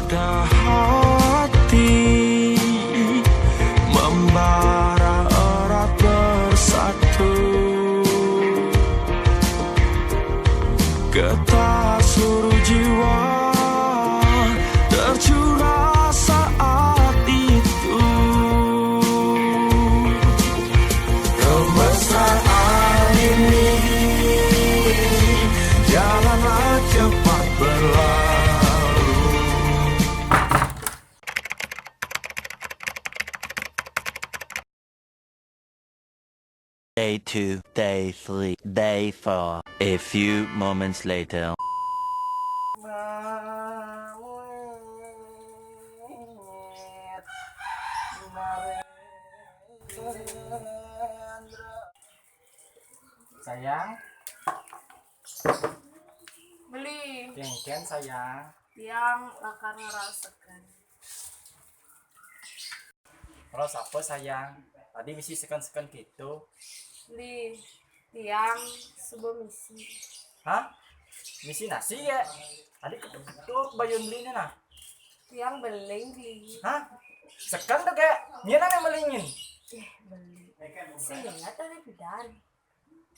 Ada hati membara erat bersatu, getar seluruh jiwa tercurah saat itu. Kemesraan ini jalanlah cepat berlalu. Day 2, Day 3, Day 4. A few moments later. Sayang, Beli kengken sayang. yang lakar ngerasakan. Terus apa sayang? Tadi misi sekan-sekan gitu. Beli tiang sebuah misi. Hah? Misi nasi ya? Tadi ketuk-ketuk bayun belinya nah. Tiang beling beli. Hah? Sekan tuh kayak nyana yang melingin. Beli. Sehingga tadi bidan.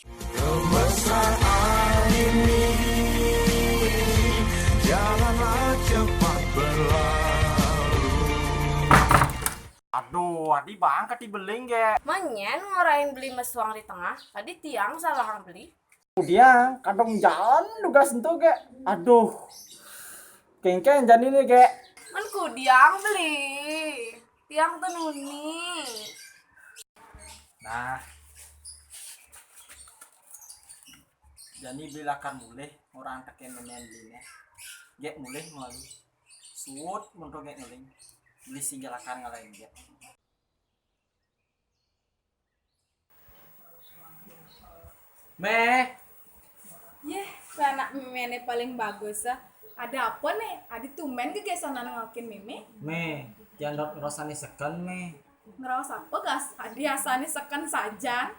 Kemesraan ini jalanlah cepat berlalu. Aduh, adi bangkat di beling ya. Manyen ngorain beli mesuang di tengah. Tadi tiang salah yang beli. Dia kadang jalan juga sentuh kayak. Aduh. Kengken jadi ini kayak. Manku diang beli. Tiang tuh nuni. Nah. Jadi belilakan mulai orang teken menen belinya. Gek mulai melalui. Suut untuk gek nuling. Beli singgalakan ngalahin dia. Meh. Yeh, anak meme paling bagus ah. Ada apa nih? Ada tumen kegesanan ngokin meme. Me, tiandot ngerasani sekan me. Ngerawat apa gas? Adi asani sekan saja.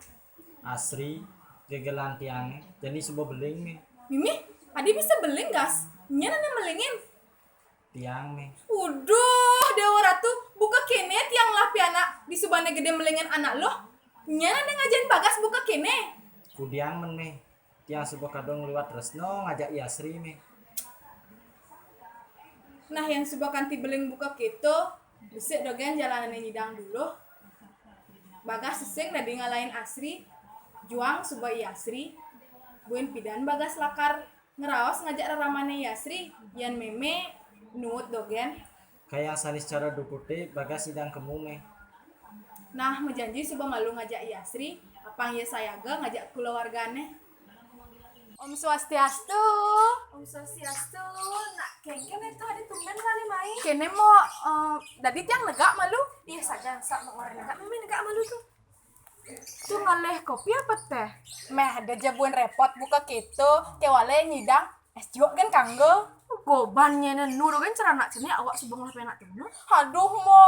Asri, gegelan tiangnya. Jadi sebuah beling me. Mimi, adi bisa beling gas? Nya nanya melingin. Tiang me. Uduh, Dewa Ratu, buka kene tiang lapi anak di subane gede melingin anak lo. Nya nanya ngajain bagas buka kene. Kudiang men me. Tiang sebuah kadang lewat Resno ngajak Asri me. Nah yang suka kanti beling buka gitu, besok dogen jalanan nyidang dulu. Bagas sesing nadi ngalahin Asri, juang subah Asri. Buin pidan bagas lakar ngeraos ngajak raramane Asri, yan meme nuut dogen. Kayak sanis cara dukute bagas sidang kemu me. Nah menjanji subah malu ngajak Asri, apang ya sayaga ngajak keluargane. Om Swastiastu. Om Swastiastu. Nak kengken itu ada tumben kali main. Kene mau dadi tiang negak malu. Iya saja, sak mau orang negak. Mimi negak malu tuh. Tuh ngaleh kopi apa teh? Meh ada jabuan repot buka gitu. Kewale nyidang es juga kan kanggo. Gobannya nenu kan cerana ceni awak subang lah penak tenu. Aduh mo,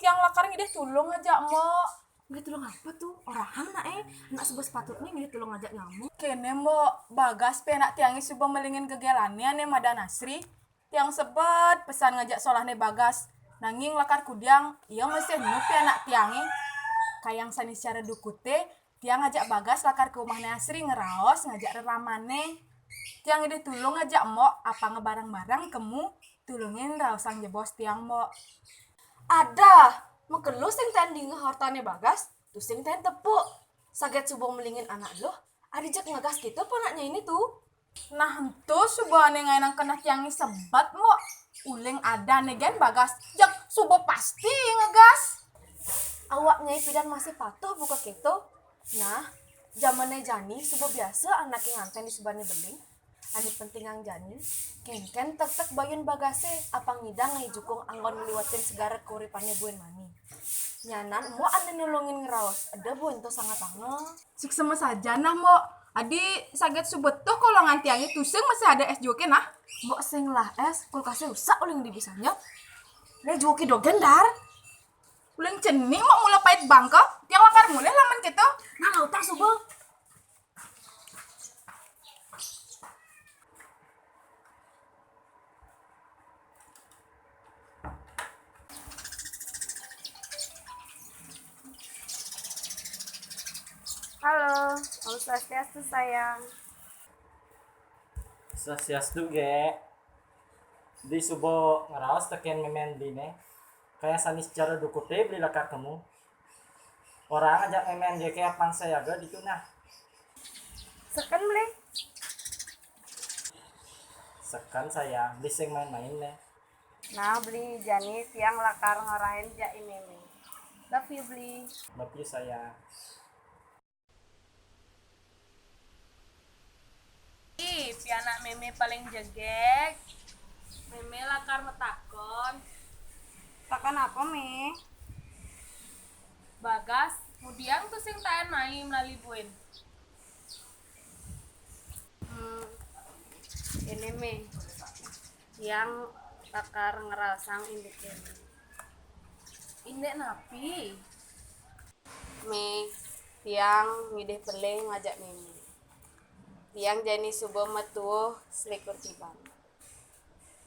tiang lakar ngideh tulung aja mo. Nggak tulung apa tuh? Orang nak anak sebuah sepatutnya nggak tulung ngajak nyamuk. Kene mo bagas penak tiangi subang melingin kegelannya nih Mada Nasri. Tiang sebet pesan ngajak solahne bagas. Nanging lakar kudiang, iya masih nupi anak tiangi. Kayang sanis cara dukute, tiang ngajak bagas lakar ke rumah Nasri ngeraos ngajak reramane. Tiang ide tulung ngajak mo apa ngebarang-barang kemu tulungin raosang jebos tiang mo. Ada, mekelu sing tanding ngehortane bagas, tuh sing ten tepuk. Saget subang melingin anak lo, ada jak ngegas gitu ponaknya ini tuh. Nah itu subahane ngainang kena tiangi sebat mo. Uling ada negen bagas, jak subuh pasti ngegas. Awak nyai pidan masih patuh buka keto. Nah, zamannya Jani subuh biasa anak yang nganten di subane beling. Anu penting ang Jani, kengken tek bayun bagase apang ngidang ngai jukung anggon ngeliwatin segara kuripane buin mani. Nyanan mau anda nolongin ngeraos, ada buin tuh sangat angel. Suksema saja nah mo. Adi saget subet tuh kalau nganti tiangi tuseng masih ada es joke nah. Mbok sing lah es kulkasnya rusak uling di bisanya. Nah juki dogen dar. Uling ceni mau mulai pahit bangka, tiang lakar mulai laman gitu. Nah lauta subuh. Swastiastu sayang. Sasiastu ge. Di subo ngaraos teken memen dine. Kayak sanis cara dukute beli lakar kamu. Orang ajak memen ge kayak pang saya ga ditu nah. Seken beli. Sekan saya beli sing main-main nih. Nah beli jani tiang lakar ngorain ja imeme. Love you beli. Tapi saya Ih, pianak meme paling jegek. Meme lakar metakon. Takon apa me? Bagas, mudiang tuh sing taen main melalui buin. Ini me. Yang lakar ngerasang indikin. Indek napi. Me tiang ngideh peleng ngajak meme. Tiang jani subuh metuh selikur tiban.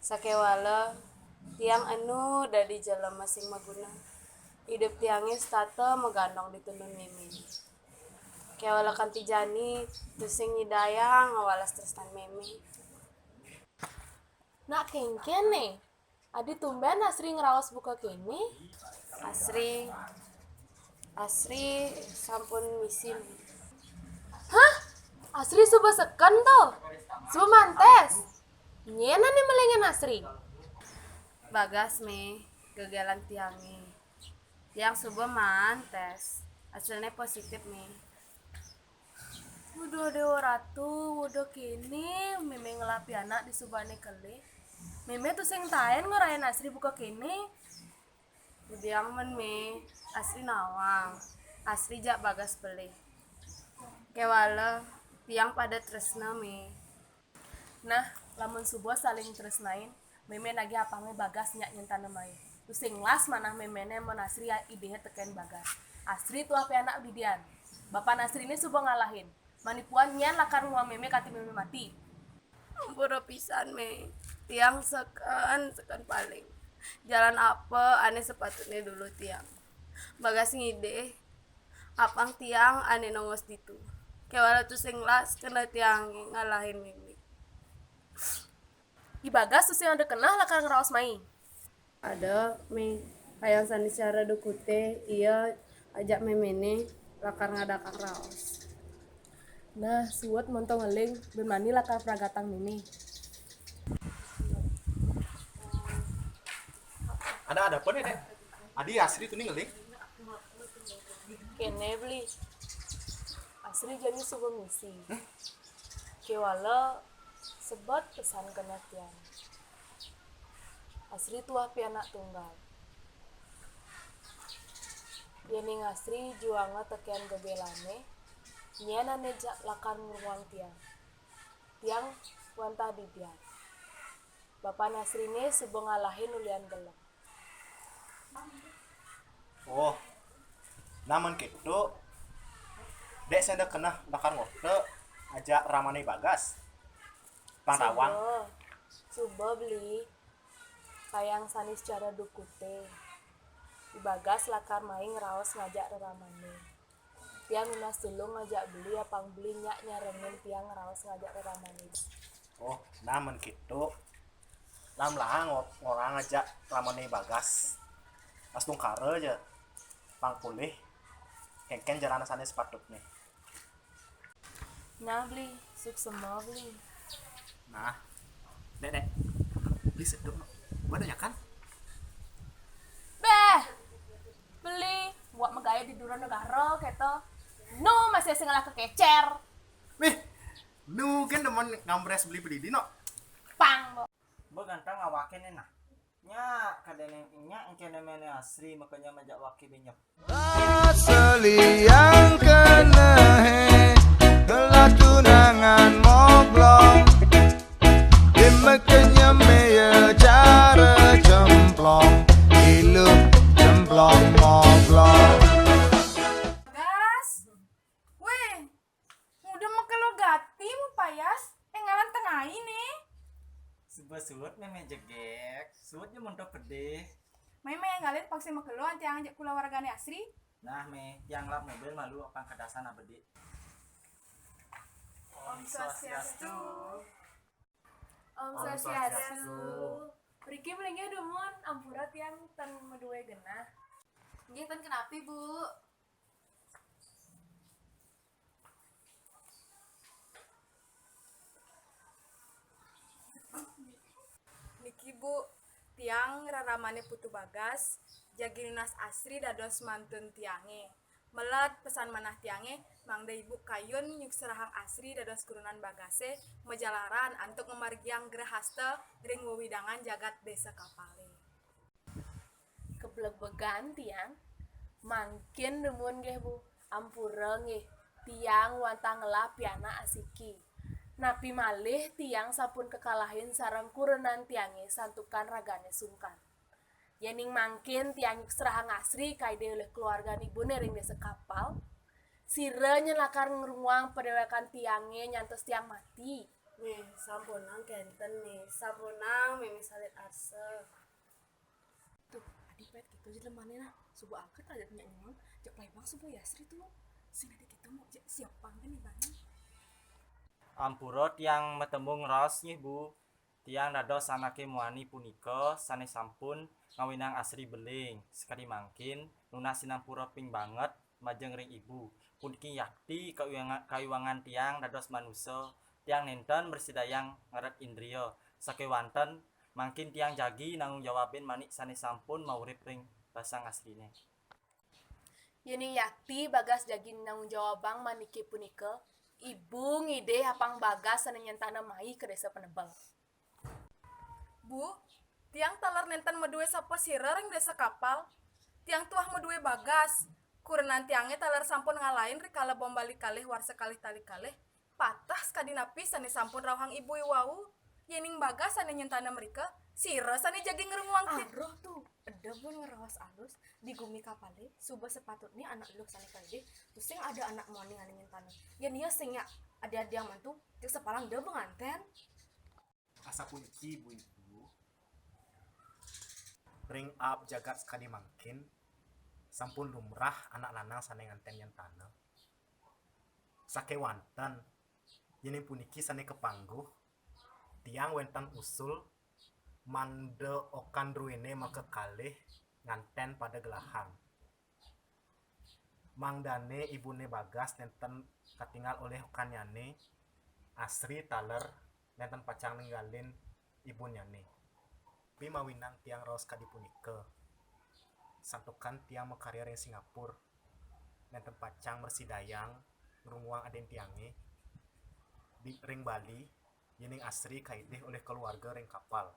Sakewala tiang anu dari jalan masing maguna. Hidup tiangnya stata megandong ditundun meme. Kewala kanti jani tusing nyidayang ngawalas tresnan meme. Nak kengken nih. Adi tumben Asri ngerawas buka kene. Asri sampun misim. Hah? Asri suba seken tuh. Suba mantes. Nyena nih melengin Asri. Bagas me gegelan tiangi. Tiang subuh mantes. Hasilnya positif me. Waduh dewa ratu, waduh kene meme ngelapi anak di subane kele. Meme tuh sing taen ngerayain Asri buka kene. Diang men me Asri nawang. Asri jak bagas beli. Kewala tiang pada tresna me. Nah, lamun subuh saling tresnain, meme nagi apa me bagas nyak nyentan mai. Tu sing las manah memene mon Asri idenya teken bagas. Asri tuh api anak bidian. Bapak Nasri ini subuh ngalahin. Manipuan nyan lakar ngua meme kati meme mati. Boro pisan me. Tiang sekan paling. Jalan apa ane sepatutnya dulu tiang. Bagas ngide. Apang tiang ane nongos ditu. Kewala tuh sing las kena tiang ngalahin mimi. Di bagas tuh sing ada kenal lakar ngeraos mai. Ada me hayang sani cara dukute iya ajak memene lakar ngadakang raos. Nah, suwet montong ngeling bermani lakar pragatang meme. Ada apa nih, Dek? Adi Asri tuh nih ngeling. Kene beli. Asri jadi subuh misi. Kewala sebab pesan kena tiang. Asri tuah pi anak tunggal. Yani Asri juanga tekian gebelane. Nyana nejak lakan nguruang tiang. Tiang wanta di biar. Bapak Nasri ini subuh ngalahin ulian gelap. Oh, namun gitu, Dek saya udah kena bakar ngote ajak ramane bagas. Pangtawang. Subuh beli. Kayang sanis cara dukute. Di bagas lakar main ngeraos ngajak reramane. Tiang lunas dulu ngajak beli apang beli nyak nyarengin tiang ngeraos ngajak reramane. Oh, namun gitu, lam lah ngorang ajak ramane bagas. Pas tungkare aja, pang pulih, kengken jalan sana sepatutnya. Nah beli, suksema beli. Nah, Dek, beli seduk, waduh ya kan? Beh, beli buat megaya di dura negara keto. No masih sengalah kekecer. Wih, nu kan teman ngambres beli di no. Pang. Bo gantang ngawakin nah. Nya kadene nya engkene mene Asri makanya majak waki benyep. Seliang kena he telah tunangan moglong dimakanya mea cara cemplong ilu cemplong moglong. Gas. Weh, udah makelo gati mu payas. Ngalan tengah ini. Sebuah suut meme jegek, suutnya montok gede. Meme ngalit paksi makelo anti angajak kula wargane Asri. Nah me, yang lap mobil malu apang kadasan abedi. Om Swastiastu. Om Swastiastu. Riki melingnya demun ampura tiang tan medue genah. Nggih ten kenapa Bu? Niki Bu, tiang raramane putu bagas, jagi nunas asri dados mantun tiange. Melat pesan manah tiange, mangda ibu kayun nyuk serahang asri dados kurunan bagase, majalaran antuk memargiang gerahasta ring wewidangan jagat desa kapale. Keblebegan tiang mangkin demun nggih Bu ampura nggih tiang wantang ngelap piana asiki napi malih tiang sampun kekalahin sareng kurenan tiange santukan ragane sungkan yening mangkin tiang serahang asri kaide oleh keluarga ibune ring desa kapal sire nyelakar ngeruang pedewekan tiange nyantos tiang mati. Nih, sampunang kenten nih. Sampunang mimi salit arse. Tuh adipet gitu jadi manena subuh angkat ada nyanyi cek laibang subuh yasri tuh sini ada kita mau siapa kan nih bang. Ampura tiang metembung raos nyih Bu. Tiang dados anake muani punika sanes sampun ngawinang asri beling. Sekali mangkin lunas sinampura ping banget majeng ring ibu. Puniki yakti kayuwangan tiang dados manusa. Tiang nenten bersidayang ngeret indria. Sakewanten mangkin tiang jagi nanggung jawabin manik sanes sampun maurip ring basang asline. Yening yakti bagas jagi nanggung jawab bang maniki punika ibu ngide hapang bagas sanenyen tanah mai ke desa penebel. Bu, tiang talar nenten medue sapa sira ring desa kapal. Tiang tuah medue bagas. Kurenan tiange talar sampun ngalahin rikala bom balik kalih warsa kalih tali kalih. Patah sekadi napi sane sampun rawang ibu wau. Yening bagas sane nyentana mereka. Sira sane jagi ngerenguang Aroh tuh, ada pun ngerawas alus di gumi kapale, suba sepatutnya anak lu sana kali terus sing ada anak moni ngalingin tanah. Ya nia sing ya ada yang mantu, cek sepalang dia penganten. Asa puniki ibu-ibu ring up jagat sekali mangkin sampun lumrah anak lanang sane nganten yang tanah sakewanten yening puniki sane kepangguh tiang wentan usul mande okan ruine maka kalih nganten pada gelahang mangdane ibune bagas nenten katinggal oleh okanyane asri taler nenten pacang ninggalin ibunyane pi mawinang tiang raos kadi punika santukan tiang makarya ring Singapura nenten pacang mersidayang ngrunguang aden tiange di ring Bali yening asri kaideh oleh keluarga ring kapal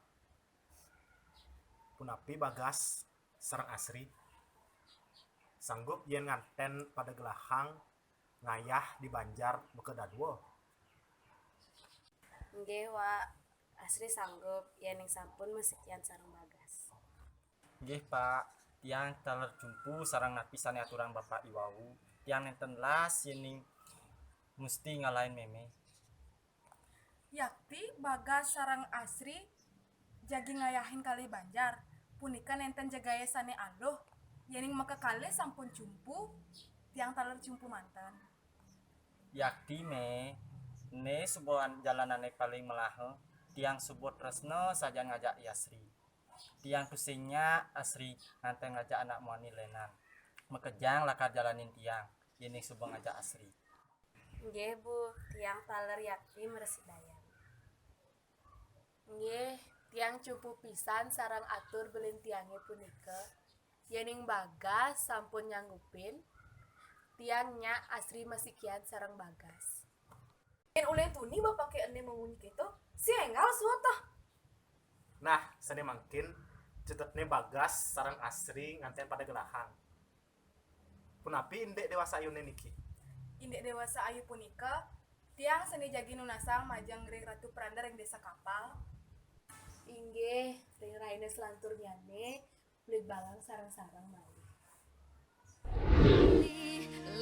punapi bagas serang asri sanggup yen nganten pada gelahang ngayah di Banjar bekedadwo. Nggih, Wak. Asri sanggup yening sampun mesekian sareng bagas. Nggih Pak, tiang taler jumpu sarang napisane aturan Bapak Iwau. Tiang nenten las yening mesti ngalahin meme. yakti bagas sarang asri jagi ngayahin kali Banjar. Punika nenten jagaya sane aluh. Yening maka kali sampun jumpu tiang taler jumpu mantan. Yakti me ne sebuah jalanane paling melahe tiang subut tresno saja ngajak Yasri tiang pusingnya asri nanti ngajak anak muani lenan mekejang lakar jalanin tiang ini sebuah ngajak asri. Nggih, Bu. Tiang taler yakti meresidayang. Nggih, tiang cupu pisan sarang atur belin tiange punika. Yening bagas sampun nyanggupin, tiangnya asri masikian sarang bagas. Yen uleh tuni bapak ke ene mengunyi gitu, si enggal suata. Nah sane mangkin cetetne bagas sarang asri nganten pada gelahang punapi indek dewasa ayune niki Indek dewasa ayu punika, tiang seni jagi nunasang majang ring ratu peranda ring desa kapal. Inggih, ring raine selantur nyane, beli balang sarang-sarang mali.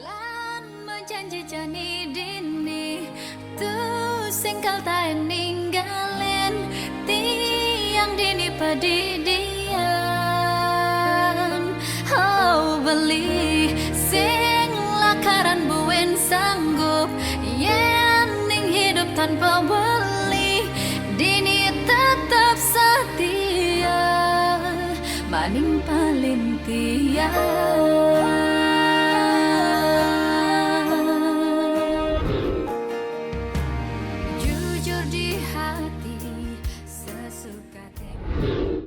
Lan menjanji jani dini tu singkal tak ninggalin tiang dini pedidian oh beli sing lakaran buen sanggup yen ning tanpa beli, Dini tetap setia, maning paling tia. Jujur di hati